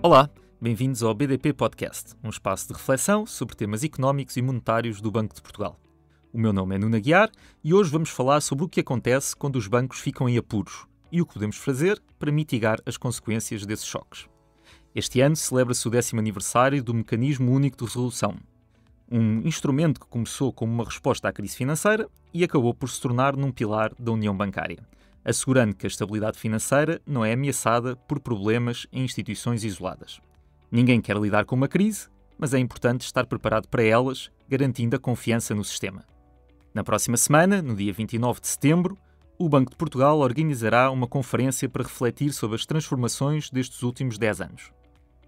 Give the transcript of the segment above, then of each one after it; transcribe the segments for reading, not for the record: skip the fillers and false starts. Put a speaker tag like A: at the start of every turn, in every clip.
A: Olá, bem-vindos ao BDP Podcast, um espaço de reflexão sobre temas económicos e monetários do Banco de Portugal. O meu nome é Nuno Aguiar e hoje vamos falar sobre o que acontece quando os bancos ficam em apuros e o que podemos fazer para mitigar as consequências desses choques. Este ano celebra-se o 10º aniversário do Mecanismo Único de Resolução, um instrumento que começou como uma resposta à crise financeira e acabou por se tornar num pilar da União Bancária, assegurando que a estabilidade financeira não é ameaçada por problemas em instituições isoladas. Ninguém quer lidar com uma crise, mas é importante estar preparado para elas, garantindo a confiança no sistema. Na próxima semana, no dia 29 de setembro, o Banco de Portugal organizará uma conferência para refletir sobre as transformações destes últimos 10 anos.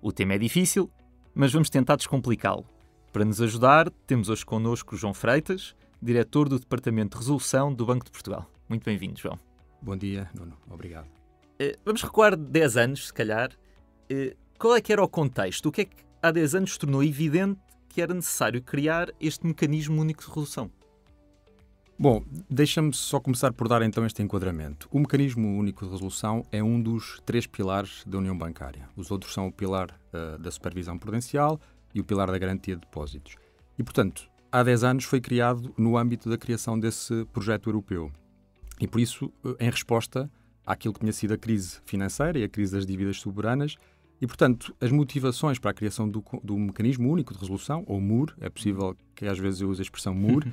A: O tema é difícil, mas vamos tentar descomplicá-lo. Para nos ajudar, temos hoje connosco o João Freitas, diretor do Departamento de Resolução do Banco de Portugal. Muito bem-vindo, João.
B: Bom dia, Nuno. Obrigado.
A: Vamos recuar 10 anos, se calhar. Qual é que era o contexto? O que é que há 10 anos tornou evidente que era necessário criar este mecanismo único de resolução?
B: Bom, deixa-me só começar por dar então este enquadramento. O mecanismo único de resolução é um dos 3 pilares da União Bancária. Os outros são o pilar da supervisão prudencial e o pilar da garantia de depósitos. E, portanto, há 10 anos foi criado no âmbito da criação desse projeto europeu. E, por isso, em resposta àquilo que tinha sido a crise financeira e a crise das dívidas soberanas, e, portanto, as motivações para a criação do Mecanismo Único de Resolução, ou MUR, é possível que às vezes eu use a expressão MUR,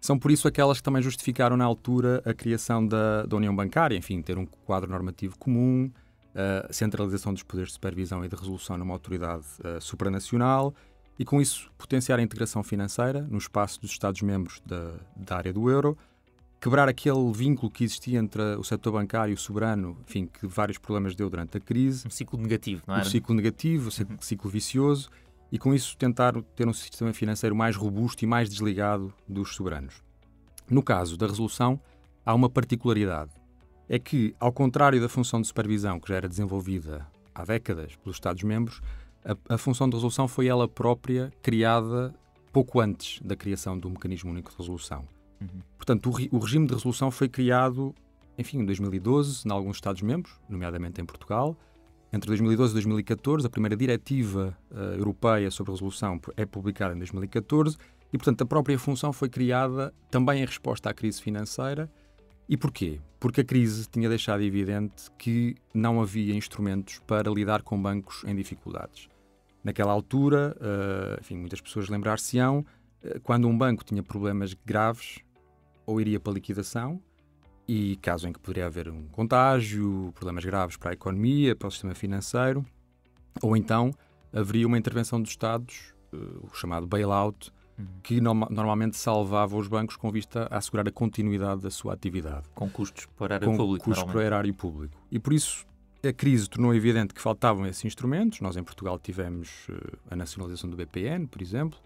B: são por isso aquelas que também justificaram na altura a criação da União Bancária, enfim, ter um quadro normativo comum, a centralização dos poderes de supervisão e de resolução numa autoridade supranacional e, com isso, potenciar a integração financeira no espaço dos Estados-membros da área do euro, quebrar aquele vínculo que existia entre o setor bancário e o soberano, enfim, que vários problemas deu durante a crise.
A: Um ciclo negativo, não é?
B: Um ciclo negativo, um ciclo vicioso, e com isso tentar ter um sistema financeiro mais robusto e mais desligado dos soberanos. No caso da resolução, há uma particularidade. É que, ao contrário da função de supervisão que já era desenvolvida há décadas pelos Estados-membros, a função de resolução foi ela própria criada pouco antes da criação do Mecanismo Único de Resolução. Portanto, o regime de resolução foi criado, enfim, em 2012, em alguns Estados-membros, nomeadamente em Portugal. Entre 2012 e 2014, a primeira diretiva europeia sobre resolução é publicada em 2014 e, portanto, a própria função foi criada também em resposta à crise financeira. E porquê? Porque a crise tinha deixado evidente que não havia instrumentos para lidar com bancos em dificuldades. Naquela altura, enfim, muitas pessoas lembrar-se-ão, quando um banco tinha problemas graves, ou iria para a liquidação, e caso em que poderia haver um contágio, problemas graves para a economia, para o sistema financeiro, ou então haveria uma intervenção dos Estados, o chamado bailout, que normalmente salvava os bancos com vista a assegurar a continuidade da sua atividade.
A: Com custos para o erário público.
B: Com custos para o erário público. E por isso a crise tornou evidente que faltavam esses instrumentos. Nós em Portugal tivemos a nacionalização do BPN, por exemplo,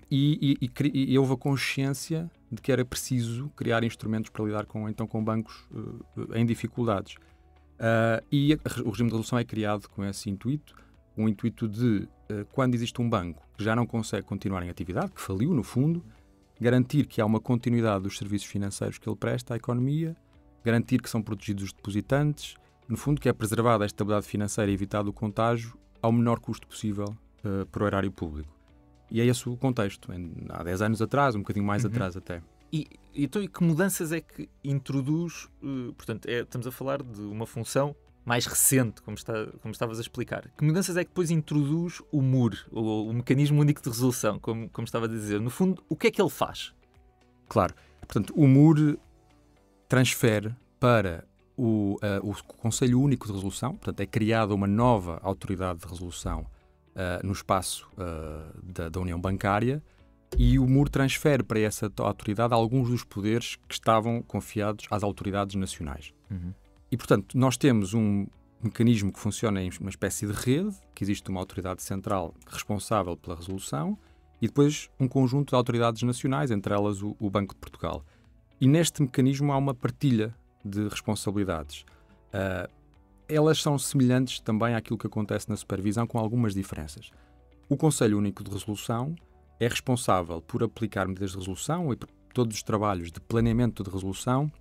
B: e houve a consciência de que era preciso criar instrumentos para lidar com bancos em dificuldades. O regime de resolução é criado com esse intuito, um intuito de, quando existe um banco que já não consegue continuar em atividade, que faliu, no fundo, garantir que há uma continuidade dos serviços financeiros que ele presta à economia, garantir que são protegidos os depositantes, no fundo, que é preservada a estabilidade financeira e evitado o contágio ao menor custo possível para o erário público. E é esse o contexto, há 10 anos atrás, um bocadinho mais atrás até.
A: Então, que mudanças é que introduz? Portanto, estamos a falar de uma função mais recente, como estavas a explicar. Que mudanças é que depois introduz o MUR, o Mecanismo Único de Resolução, como estava a dizer? No fundo, o que é que ele faz?
B: Claro. Portanto, o MUR transfere para o Conselho Único de Resolução, portanto, é criada uma nova autoridade de resolução no espaço da União Bancária, e o MUR transfere para essa autoridade alguns dos poderes que estavam confiados às autoridades nacionais. E, portanto, nós temos um mecanismo que funciona em uma espécie de rede, que existe uma autoridade central responsável pela resolução e depois um conjunto de autoridades nacionais, entre elas o Banco de Portugal. E neste mecanismo há uma partilha de responsabilidades. Elas são semelhantes também àquilo que acontece na supervisão, com algumas diferenças. O Conselho Único de Resolução é responsável por aplicar medidas de resolução e por todos os trabalhos de planeamento de resolução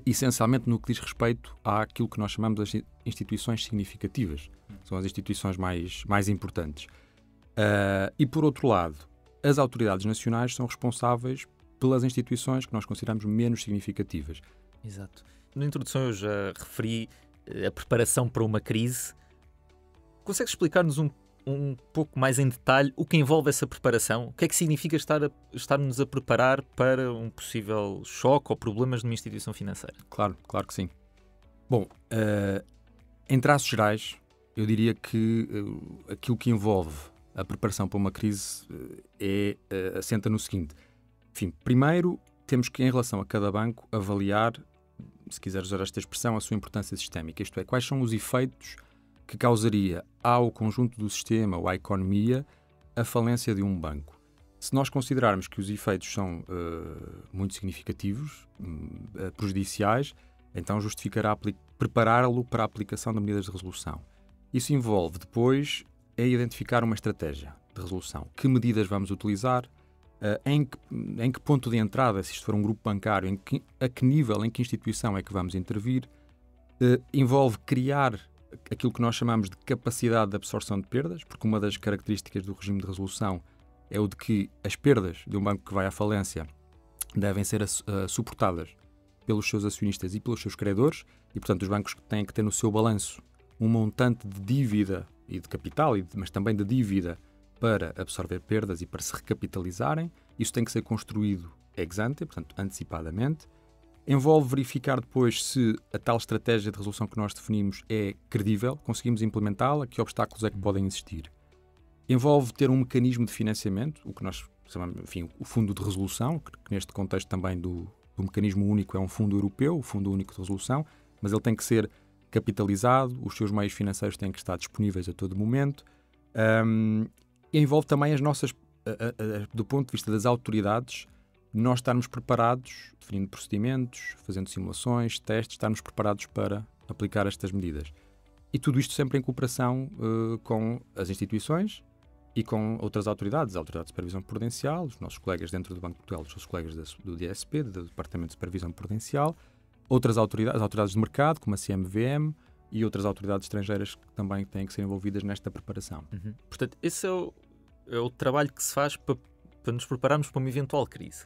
B: essencialmente no que diz respeito àquilo que nós chamamos de instituições significativas. São as instituições mais importantes. E, por outro lado, as autoridades nacionais são responsáveis pelas instituições que nós consideramos menos significativas.
A: Exato. Na introdução eu já referi a preparação para uma crise. Consegue explicar-nos um pouco mais em detalhe o que envolve essa preparação? O que é que significa estar-nos a preparar para um possível choque ou problemas numa instituição financeira?
B: Claro que sim. Bom, em traços gerais, eu diria que aquilo que envolve a preparação para uma crise assenta no seguinte. Enfim, primeiro temos que, em relação a cada banco, avaliar, se quiser usar esta expressão, a sua importância sistémica. Isto é, quais são os efeitos que causaria ao conjunto do sistema ou à economia a falência de um banco. Se nós considerarmos que os efeitos são muito significativos, prejudiciais, então justificará prepará-lo para a aplicação de medidas de resolução. Isso envolve, depois, identificar uma estratégia de resolução. Que medidas vamos utilizar, em que ponto de entrada, se isto for um grupo bancário, a que nível, em que instituição é que vamos intervir. Envolve criar aquilo que nós chamamos de capacidade de absorção de perdas, porque uma das características do regime de resolução é o de que as perdas de um banco que vai à falência devem ser suportadas pelos seus acionistas e pelos seus credores, e, portanto, os bancos têm que ter no seu balanço um montante de dívida e de capital, mas também de dívida para absorver perdas e para se recapitalizarem. Isso tem que ser construído ex ante, portanto, antecipadamente. Envolve verificar depois se a tal estratégia de resolução que nós definimos é credível, conseguimos implementá-la, que obstáculos é que podem existir. Envolve ter um mecanismo de financiamento, o que nós chamamos, enfim, o fundo de resolução, que neste contexto também do mecanismo único é um fundo europeu, o Fundo Único de Resolução, mas ele tem que ser capitalizado, os seus meios financeiros têm que estar disponíveis a todo momento. E envolve também as nossas, do ponto de vista das autoridades, nós estarmos preparados, definindo procedimentos, fazendo simulações, testes, estarmos preparados para aplicar estas medidas. E tudo isto sempre em cooperação com as instituições e com outras autoridades, a Autoridade de Supervisão Prudencial, os nossos colegas dentro do Banco de Portugal, os nossos colegas do DSP, do Departamento de Supervisão Prudencial, outras autoridades, as autoridades de mercado, como a CMVM, e outras autoridades estrangeiras que também têm que ser envolvidas nesta preparação.
A: Portanto, esse é o trabalho que se faz para nos prepararmos para uma eventual crise.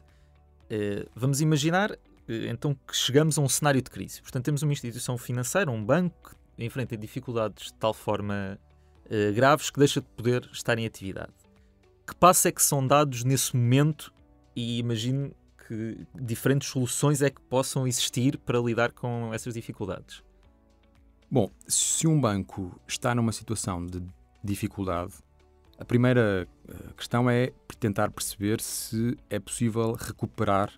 A: Vamos imaginar, então, que chegamos a um cenário de crise. Portanto, temos uma instituição financeira, um banco, que enfrenta dificuldades de tal forma graves que deixa de poder estar em atividade. Que passos é que são dados nesse momento e imagino que diferentes soluções é que possam existir para lidar com essas dificuldades?
B: Bom, se um banco está numa situação de dificuldade, a primeira questão é tentar perceber se é possível recuperar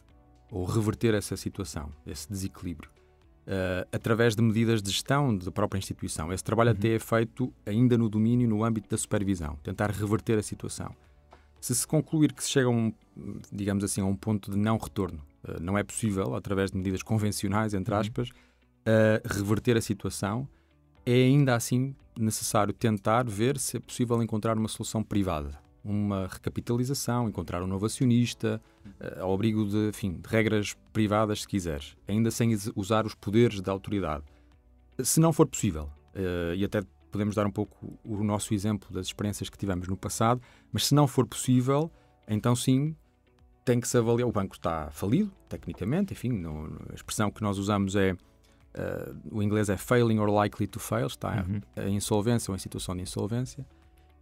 B: ou reverter essa situação, esse desequilíbrio, através de medidas de gestão da própria instituição. Esse trabalho até é feito ainda no domínio, no âmbito da supervisão, tentar reverter a situação. Se se concluir que se chega digamos assim, a um ponto de não retorno, não é possível, através de medidas convencionais, entre aspas, reverter a situação, é ainda assim necessário tentar ver se é possível encontrar uma solução privada, uma recapitalização, encontrar um novo acionista, ao abrigo de regras privadas, se quiseres, ainda sem usar os poderes da autoridade. Se não for possível, e até podemos dar um pouco o nosso exemplo das experiências que tivemos no passado, mas se não for possível, então sim, tem que se avaliar. O banco está falido, tecnicamente, enfim, a expressão que nós usamos é, o inglês é failing or likely to fail, está em insolvência ou em situação de insolvência,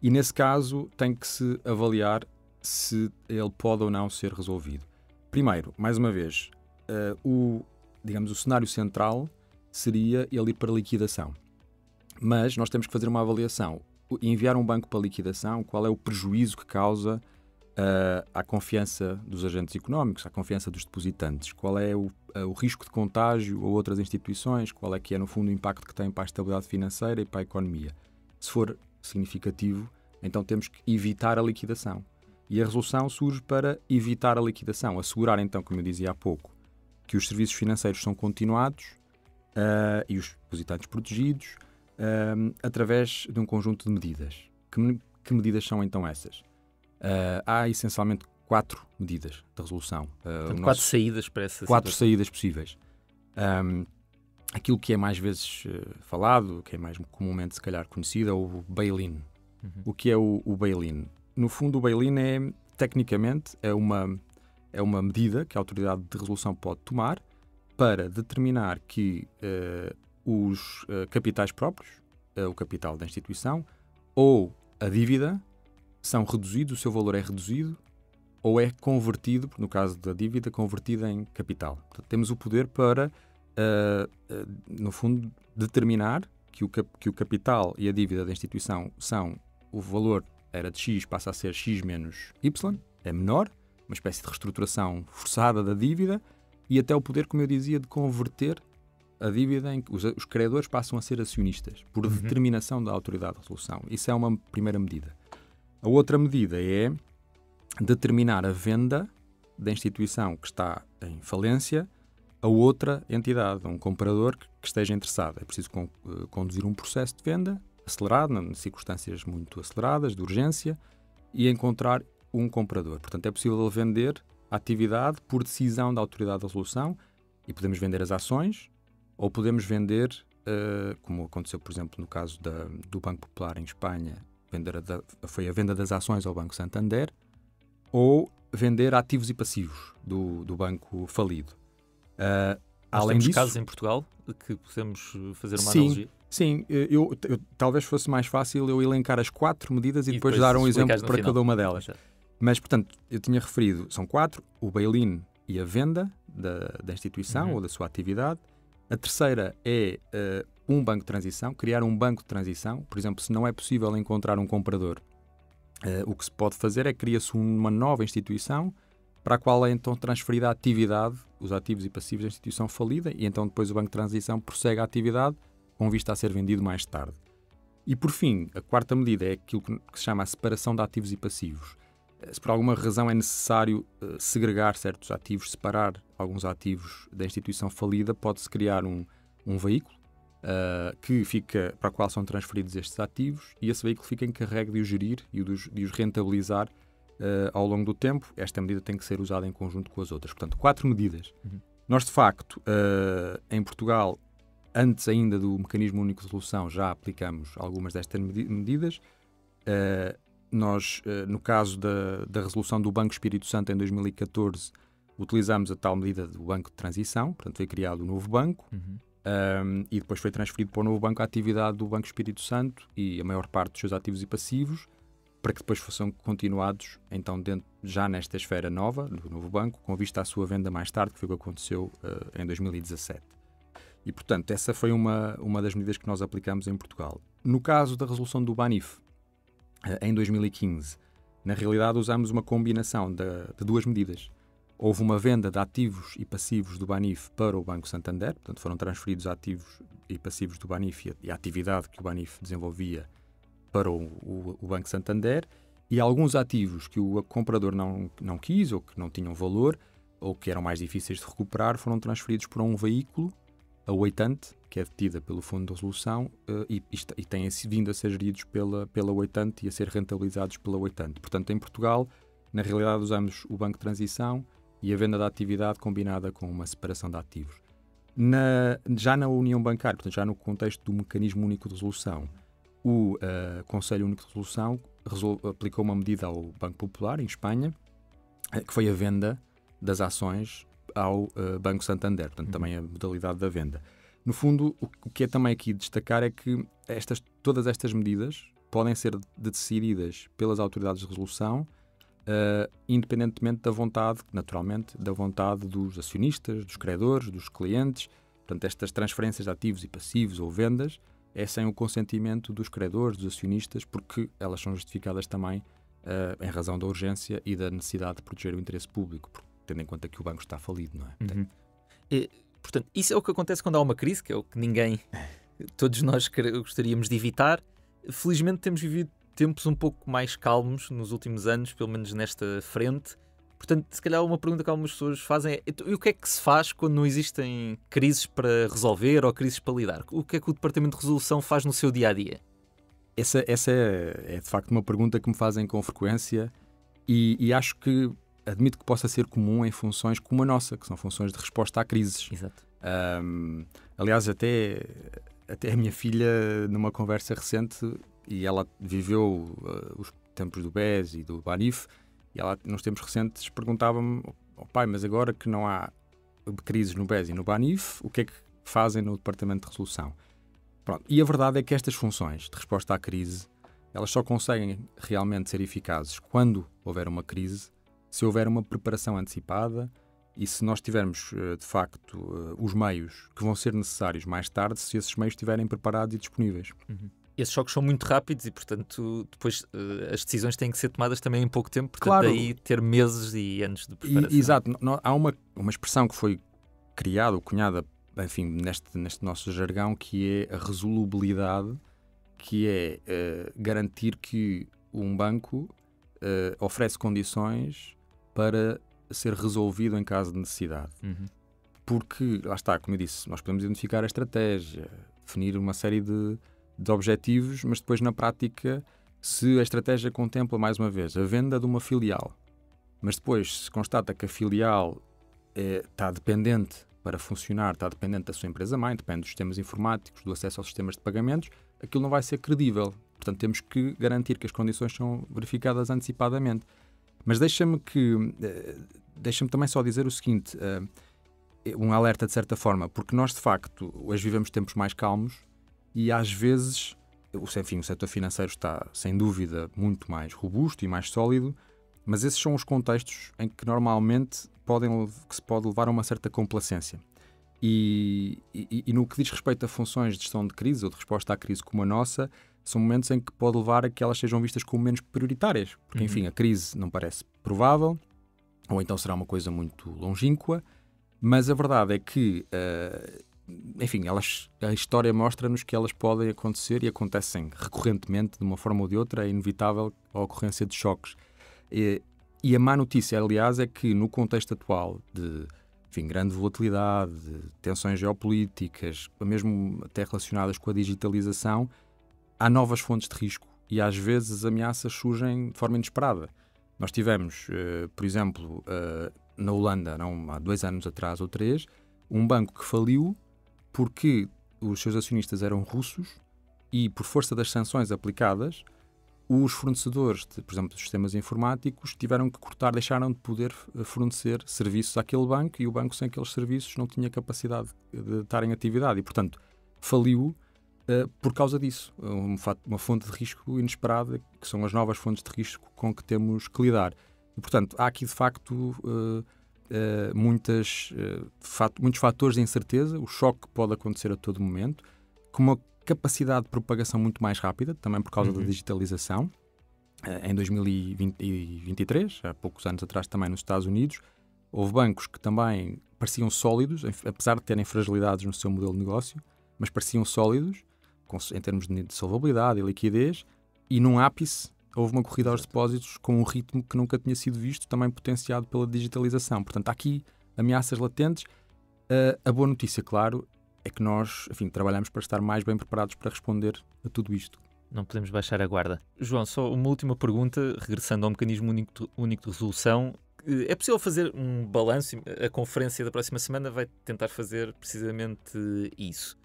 B: e nesse caso tem que se avaliar se ele pode ou não ser resolvido. Primeiro, mais uma vez, o cenário central seria ele ir para liquidação. Mas nós temos que fazer uma avaliação. Enviar um banco para liquidação, qual é o prejuízo que causa à confiança dos agentes económicos, à confiança dos depositantes? Qual é o risco de contágio a outras instituições? Qual é que é, no fundo, o impacto que tem para a estabilidade financeira e para a economia? Se for significativo, então temos que evitar a liquidação. E a resolução surge para evitar a liquidação. Assegurar, então, como eu dizia há pouco, que os serviços financeiros são continuados e os depositantes protegidos, através de um conjunto de medidas. Que medidas são então essas? Há essencialmente 4 medidas de resolução.
A: Portanto, 4 saídas para essa situação.
B: 4 saídas possíveis. Aquilo que é mais vezes falado, que é mais comumente se calhar conhecido, é o bail-in. O que é o bail-in? No fundo, o bail-in tecnicamente, é uma medida que a autoridade de resolução pode tomar para determinar que os capitais próprios, o capital da instituição, ou a dívida são reduzidos, o seu valor é reduzido, ou é convertido, no caso da dívida, convertida em capital. Portanto, temos o poder para, no fundo, determinar que o capital e a dívida da instituição o valor era de X, passa a ser X menos Y, é menor, uma espécie de reestruturação forçada da dívida, e até o poder, como eu dizia, de converter a dívida em que os credores passam a ser acionistas, por determinação da autoridade de resolução. Isso é uma primeira medida. A outra medida é determinar a venda da instituição que está em falência a outra entidade, a um comprador que esteja interessado. É preciso conduzir um processo de venda acelerado, em circunstâncias muito aceleradas, de urgência, e encontrar um comprador. Portanto, é possível vender a atividade por decisão da autoridade de resolução, e podemos vender as ações, ou podemos vender, como aconteceu, por exemplo, no caso do Banco Popular em Espanha, foi a venda das ações ao Banco Santander, ou vender ativos e passivos do banco falido.
A: Além disso, casos em Portugal que podemos fazer uma analogia?
B: Sim, eu talvez fosse mais fácil eu elencar as 4 medidas e depois dar um exemplo para final. Cada uma delas. Mas, portanto, eu tinha referido, são 4, o bail-in e a venda da instituição ou da sua atividade. A terceira é um banco de transição, criar um banco de transição. Por exemplo, se não é possível encontrar um comprador, o que se pode fazer é criar-se uma nova instituição para a qual é então transferida a atividade, os ativos e passivos da instituição falida, e então depois o banco de transição prossegue a atividade com vista a ser vendido mais tarde. E por fim, a quarta medida é aquilo que se chama a separação de ativos e passivos. Se por alguma razão é necessário segregar certos ativos, separar alguns ativos da instituição falida, pode-se criar um veículo para o qual são transferidos estes ativos, e esse veículo fica encarregue de os gerir e de os rentabilizar ao longo do tempo. Esta medida tem que ser usada em conjunto com as outras. Portanto, 4 medidas. Nós, de facto, em Portugal, antes ainda do Mecanismo Único de Resolução, já aplicamos algumas destas medidas. Nós, no caso da resolução do Banco Espírito Santo em 2014, utilizamos a tal medida do Banco de Transição, portanto foi criado um novo banco, e depois foi transferido para o novo banco a atividade do Banco Espírito Santo e a maior parte dos seus ativos e passivos, para que depois fossem continuados então já nesta esfera nova, do novo banco, com vista à sua venda mais tarde, que foi o que aconteceu em 2017. E, portanto, essa foi uma das medidas que nós aplicamos em Portugal. No caso da resolução do Banif, em 2015, na realidade usamos uma combinação de 2 medidas. Houve uma venda de ativos e passivos do Banif para o Banco Santander, portanto foram transferidos ativos e passivos do Banif e a atividade que o Banif desenvolvia para o Banco Santander, e alguns ativos que o comprador não quis, ou que não tinham valor, ou que eram mais difíceis de recuperar, foram transferidos para um veículo, a Oitante, que é detida pelo Fundo de Resolução, e têm vindo a ser geridos pela Oitante e a ser rentabilizados pela Oitante. Portanto, em Portugal, na realidade, usamos o Banco de Transição e a venda da atividade combinada com uma separação de ativos. Já na União Bancária, portanto, já no contexto do Mecanismo Único de Resolução, o Conselho Único de Resolução aplicou uma medida ao Banco Popular, em Espanha, que foi a venda das ações ao Banco Santander, portanto, também a modalidade da venda. No fundo, o que é também aqui destacar é que todas estas medidas podem ser decididas pelas autoridades de resolução, independentemente da vontade, naturalmente, da vontade dos acionistas, dos credores, dos clientes. Portanto, estas transferências de ativos e passivos ou vendas é sem o consentimento dos credores, dos acionistas, porque elas são justificadas também em razão da urgência e da necessidade de proteger o interesse público, tendo em conta que o banco está falido, não é?
A: Portanto, isso é o que acontece quando há uma crise, que é o que todos nós gostaríamos de evitar. Felizmente temos vivido tempos um pouco mais calmos nos últimos anos, pelo menos nesta frente. Portanto, se calhar uma pergunta que algumas pessoas fazem é: e o que é que se faz quando não existem crises para resolver ou crises para lidar? O que é que o Departamento de Resolução faz no seu dia-a-dia?
B: Essa é de facto uma pergunta que me fazem com frequência, e acho que admito que possa ser comum em funções como a nossa, que são funções de resposta a crises.
A: Exato.
B: Aliás, até a minha filha, numa conversa recente, e ela viveu os tempos do BES e do Banif, e ela, nos tempos recentes, perguntava-me: pai, mas agora que não há crises no BES e no Banif, o que é que fazem no Departamento de Resolução? Pronto. E a verdade é que estas funções de resposta à crise, elas só conseguem realmente ser eficazes quando houver uma crise, se houver uma preparação antecipada e se nós tivermos, de facto, os meios que vão ser necessários mais tarde, se esses meios estiverem preparados e disponíveis.
A: Uhum. Esses choques são muito rápidos e, portanto, depois as decisões têm que ser tomadas também em pouco tempo, portanto,
B: claro.
A: Daí ter meses e anos de preparação.
B: Exato. Há uma expressão que foi criada ou cunhada, enfim, neste nosso jargão, que é a resolubilidade, que é garantir que um banco oferece condições para ser resolvido em caso de necessidade.
A: Uhum.
B: Porque, lá está, como eu disse, nós podemos identificar a estratégia, definir uma série de objetivos, mas depois na prática, se a estratégia contempla, mais uma vez, a venda de uma filial, mas depois se constata que a filial está dependente para funcionar, está dependente da sua empresa-mãe, depende dos sistemas informáticos, do acesso aos sistemas de pagamentos, aquilo não vai ser credível. Portanto, temos que garantir que as condições são verificadas antecipadamente. Mas deixa-me também só dizer o seguinte, um alerta de certa forma, porque nós de facto hoje vivemos tempos mais calmos e às vezes, enfim, o setor financeiro está sem dúvida muito mais robusto e mais sólido, mas esses são os contextos em que normalmente se pode levar a uma certa complacência. E no que diz respeito a funções de gestão de crise ou de resposta à crise como a nossa, são momentos em que pode levar a que elas sejam vistas como menos prioritárias. Porque, enfim, a crise não parece provável, ou então será uma coisa muito longínqua, mas a verdade é que, enfim, a história mostra-nos que elas podem acontecer e acontecem recorrentemente, de uma forma ou de outra, é inevitável a ocorrência de choques. E a má notícia, aliás, é que no contexto atual de, enfim, grande volatilidade, de tensões geopolíticas, mesmo até relacionadas com a digitalização, há novas fontes de risco e às vezes as ameaças surgem de forma inesperada. Nós tivemos, por exemplo, na Holanda, há 2 anos atrás ou 3, um banco que faliu porque os seus acionistas eram russos e, por força das sanções aplicadas, os fornecedores, por exemplo, dos sistemas informáticos, tiveram que cortar, deixaram de poder fornecer serviços àquele banco e o banco sem aqueles serviços não tinha capacidade de estar em atividade e, portanto, faliu por causa disso. Uma fonte de risco inesperada, que são as novas fontes de risco com que temos que lidar. E, portanto, há aqui, de facto, muitos fatores de incerteza. O choque pode acontecer a todo momento, com uma capacidade de propagação muito mais rápida, também por causa da digitalização. Em 2023, há poucos anos atrás também nos Estados Unidos, houve bancos que também pareciam sólidos, apesar de terem fragilidades no seu modelo de negócio, mas pareciam sólidos em termos de solvabilidade e liquidez, e num ápice houve uma corrida aos depósitos com um ritmo que nunca tinha sido visto, também potenciado pela digitalização. Portanto, há aqui ameaças latentes. A boa notícia, claro, é que nós, enfim, trabalhamos para estar mais bem preparados para responder a tudo isto.
A: Não podemos baixar a guarda. João, só uma última pergunta, regressando ao mecanismo único de resolução. É possível fazer um balanço? A conferência da próxima semana vai tentar fazer precisamente isso.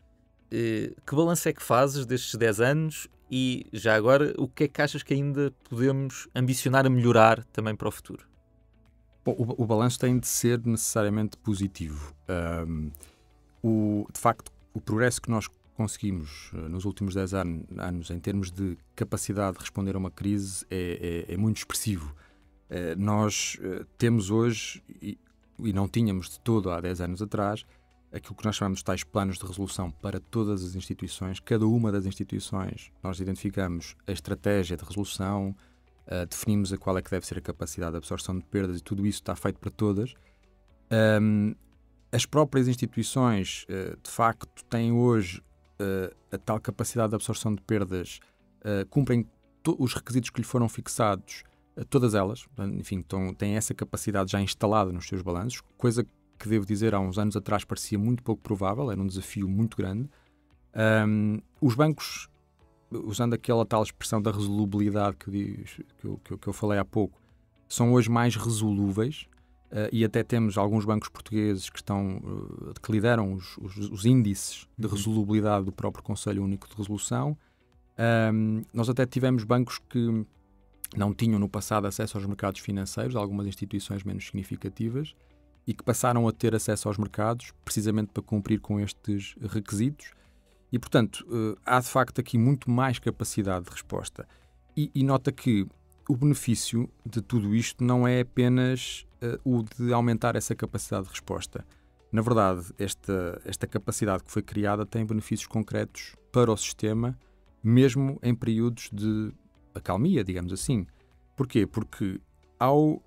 A: Que balanço é que fazes destes 10 anos e, já agora, o que é que achas que ainda podemos ambicionar a melhorar também para o futuro?
B: Bom, o balanço tem de ser necessariamente positivo. De facto, o progresso que nós conseguimos nos últimos 10 anos em termos de capacidade de responder a uma crise é muito expressivo. Nós temos hoje, e não tínhamos de todo há 10 anos atrás, aquilo que nós chamamos de tais planos de resolução para todas as instituições. Cada uma das instituições nós identificamos a estratégia de resolução, definimos qual é que deve ser a capacidade de absorção de perdas e tudo isso está feito para todas. As próprias instituições, de facto, têm hoje a tal capacidade de absorção de perdas, cumprem os requisitos que lhe foram fixados, todas elas, enfim, têm essa capacidade já instalada nos seus balanços, coisa que, devo dizer, há uns anos atrás parecia muito pouco provável, era um desafio muito grande. Os bancos, usando aquela tal expressão da resolubilidade que eu falei há pouco, são hoje mais resolúveis. e até temos alguns bancos portugueses que lideram os índices de resolubilidade do próprio Conselho Único de Resolução. Nós até tivemos bancos que não tinham no passado acesso aos mercados financeiros, algumas instituições menos significativas, e que passaram a ter acesso aos mercados precisamente para cumprir com estes requisitos. E, portanto, há de facto aqui muito mais capacidade de resposta. E nota que o benefício de tudo isto não é apenas o de aumentar essa capacidade de resposta. Na verdade, esta capacidade que foi criada tem benefícios concretos para o sistema, mesmo em períodos de acalmia, digamos assim. Porquê? Porque ao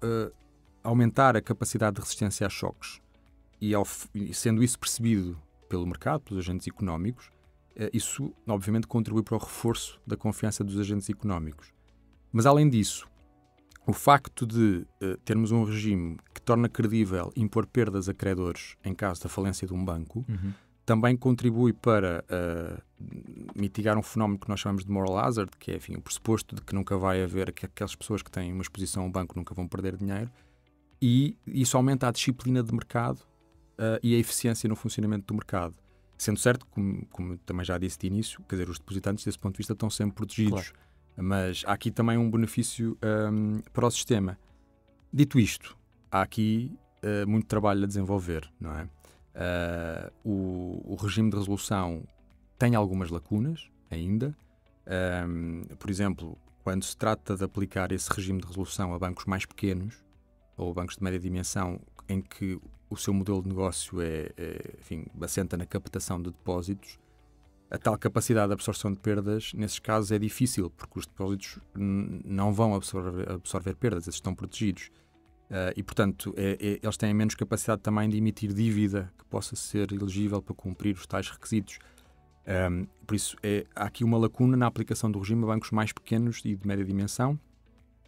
B: aumentar a capacidade de resistência a choques e sendo isso percebido pelo mercado, pelos agentes económicos, isso obviamente contribui para o reforço da confiança dos agentes económicos. Mas além disso, o facto de termos um regime que torna credível impor perdas a credores em caso da falência de um banco, também contribui para mitigar um fenómeno que nós chamamos de moral hazard, que é, enfim, o pressuposto de que nunca vai haver, que aquelas pessoas que têm uma exposição ao banco nunca vão perder dinheiro, e isso aumenta a disciplina de mercado e a eficiência no funcionamento do mercado. Sendo certo, como também já disse de início, quer dizer, os depositantes desse ponto de vista estão sempre protegidos. Claro. Mas há aqui também um benefício para o sistema. Dito isto, há aqui muito trabalho a desenvolver, não é? O regime de resolução tem algumas lacunas ainda. Por exemplo, quando se trata de aplicar esse regime de resolução a bancos mais pequenos ou bancos de média dimensão, em que o seu modelo de negócio enfim, assenta na captação de depósitos, a tal capacidade de absorção de perdas, nesses casos, é difícil, porque os depósitos não vão absorver perdas, eles estão protegidos. E, portanto, eles têm menos capacidade também de emitir dívida que possa ser elegível para cumprir os tais requisitos. Por isso, há aqui uma lacuna na aplicação do regime a bancos mais pequenos e de média dimensão,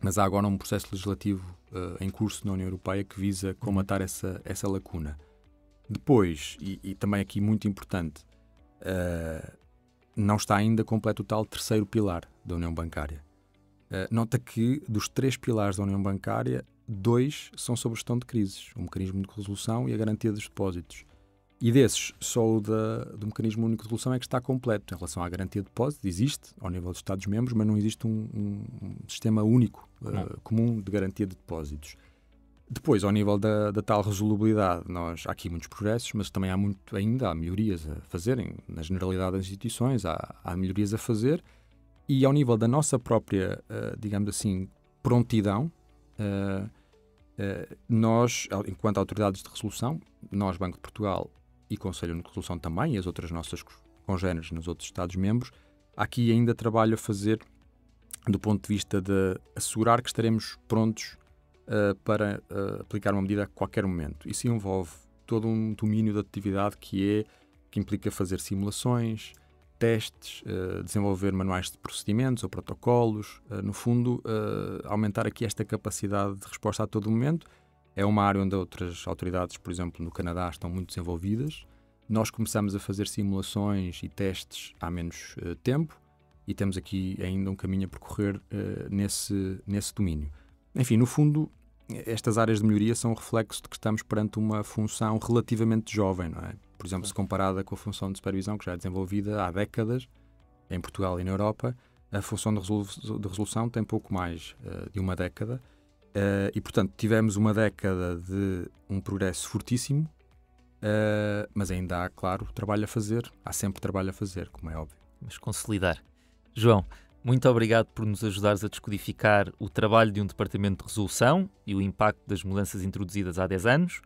B: mas há agora um processo legislativo em curso na União Europeia que visa colmatar essa lacuna. Depois, e também aqui muito importante, não está ainda completo o tal terceiro pilar da União Bancária. Nota que dos 3 pilares da União Bancária, 2 são sobre gestão de crises, o mecanismo único de resolução e a garantia dos depósitos. E desses, só o do mecanismo único de resolução é que está completo. Em relação à garantia de depósitos, existe ao nível dos Estados-membros, mas não existe um sistema único comum de garantia de depósitos. Depois, ao nível da tal resolubilidade, há aqui muitos progressos, mas também há melhorias a fazerem. Na generalidade das instituições, há melhorias a fazer. E ao nível da nossa própria, digamos assim, prontidão, nós, enquanto autoridades de resolução, nós, Banco de Portugal e Conselho Único de Resolução também, e as outras nossas congéneres nos outros Estados-membros, há aqui ainda trabalho a fazer do ponto de vista de assegurar que estaremos prontos para aplicar uma medida a qualquer momento. Isso envolve todo um domínio de atividade que implica fazer simulações, testes, desenvolver manuais de procedimentos ou protocolos, no fundo, aumentar aqui esta capacidade de resposta a todo momento. É uma área onde outras autoridades, por exemplo, no Canadá, estão muito desenvolvidas. Nós começamos a fazer simulações e testes há menos tempo e temos aqui ainda um caminho a percorrer nesse domínio. Enfim, no fundo, estas áreas de melhoria são um reflexo de que estamos perante uma função relativamente jovem, não é? Por exemplo, se comparada com a função de supervisão que já é desenvolvida há décadas em Portugal e na Europa, a função de resolução tem pouco mais de uma década e, portanto, tivemos uma década de um progresso fortíssimo, mas ainda há, claro, trabalho a fazer. Há sempre trabalho a fazer, como é óbvio.
A: Mas consolidar. João, muito obrigado por nos ajudares a descodificar o trabalho de um departamento de resolução e o impacto das mudanças introduzidas há 10 anos.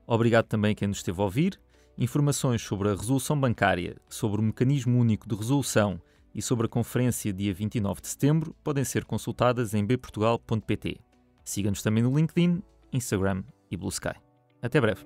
A: Obrigado também a quem nos esteve a ouvir. Informações sobre a resolução bancária, sobre o mecanismo único de resolução e sobre a conferência dia 29 de setembro podem ser consultadas em bportugal.pt. Siga-nos também no LinkedIn, Instagram e Blue Sky. Até breve.